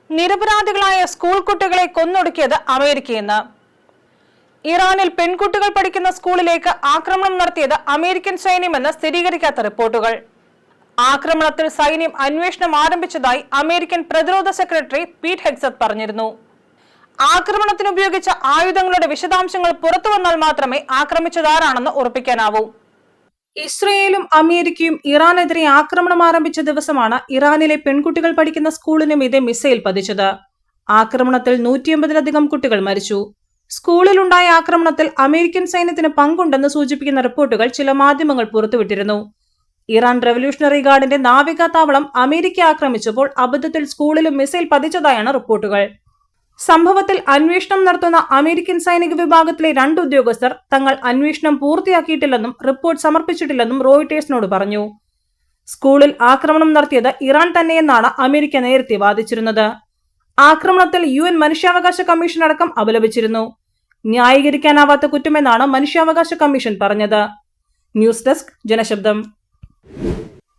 നിരപരാധികളായ സ്കൂൾ കുട്ടികളെ കൊന്നൊടുക്കിയത് അമേരിക്കയെന്ന്. ഇറാനിൽ പെൺകുട്ടികൾ പഠിക്കുന്ന സ്കൂളിലേക്ക് ആക്രമണം നടത്തിയത് അമേരിക്കൻ സൈന്യമെന്ന് സ്ഥിരീകരിക്കാത്ത റിപ്പോർട്ടുകൾ. ആക്രമണത്തിൽ സൈന്യം അന്വേഷണം ആരംഭിച്ചതായി അമേരിക്കൻ പ്രതിരോധ സെക്രട്ടറി പീറ്റ് ഹെഗ്സത്ത് പറഞ്ഞിരുന്നു. ആക്രമണത്തിന് ഉപയോഗിച്ച ആയുധങ്ങളുടെ വിശദാംശങ്ങൾ പുറത്തു വന്നാൽ മാത്രമേ ആക്രമിച്ചതാരാണെന്ന് ഉറപ്പിക്കാനാവൂ. ഇസ്രയേലും അമേരിക്കയും ഇറാനെതിരെ ആക്രമണം ആരംഭിച്ച ദിവസമാണ് ഇറാനിലെ പെൺകുട്ടികൾ പഠിക്കുന്ന സ്കൂളിന് മീതെ മിസൈൽ പതിച്ചത്. ആക്രമണത്തിൽ 150-ലധികം കുട്ടികൾ മരിച്ചു. സ്കൂളിലുണ്ടായ ആക്രമണത്തിൽ അമേരിക്കൻ സൈന്യത്തിന് പങ്കുണ്ടെന്ന് സൂചിപ്പിക്കുന്ന റിപ്പോർട്ടുകൾ ചില മാധ്യമങ്ങൾ പുറത്തുവിട്ടിരുന്നു. ഇറാൻ റവല്യൂഷണറി ഗാർഡിന്റെ നാവിക താവളം അമേരിക്ക ആക്രമിച്ചപ്പോൾ അബദ്ധത്തിൽ സ്കൂളിലും മിസൈൽ പതിച്ചതായാണ് റിപ്പോർട്ടുകൾ. സംഭവത്തിൽ അന്വേഷണം നടത്തുന്ന അമേരിക്കൻ സൈനിക വിഭാഗത്തിലെ 2 ഉദ്യോഗസ്ഥർ തങ്ങൾ അന്വേഷണം പൂർത്തിയാക്കിയിട്ടില്ലെന്നും റിപ്പോർട്ട് സമർപ്പിച്ചിട്ടില്ലെന്നും റോയിട്ടേഴ്സിനോട് പറഞ്ഞു. സ്കൂളിൽ ആക്രമണം നടത്തിയത് ഇറാൻ തന്നെയെന്നാണ് അമേരിക്ക നേരത്തെ വാദിച്ചിരുന്നത്. ആക്രമണത്തിൽ UN മനുഷ്യാവകാശ കമ്മീഷൻ അടക്കം അപലപിച്ചിരുന്നു. ന്യായീകരിക്കാനാവാത്ത കുറ്റമെന്നാണ് മനുഷ്യാവകാശ കമ്മീഷൻ പറഞ്ഞത്. News desk, ജനശബ്ദം.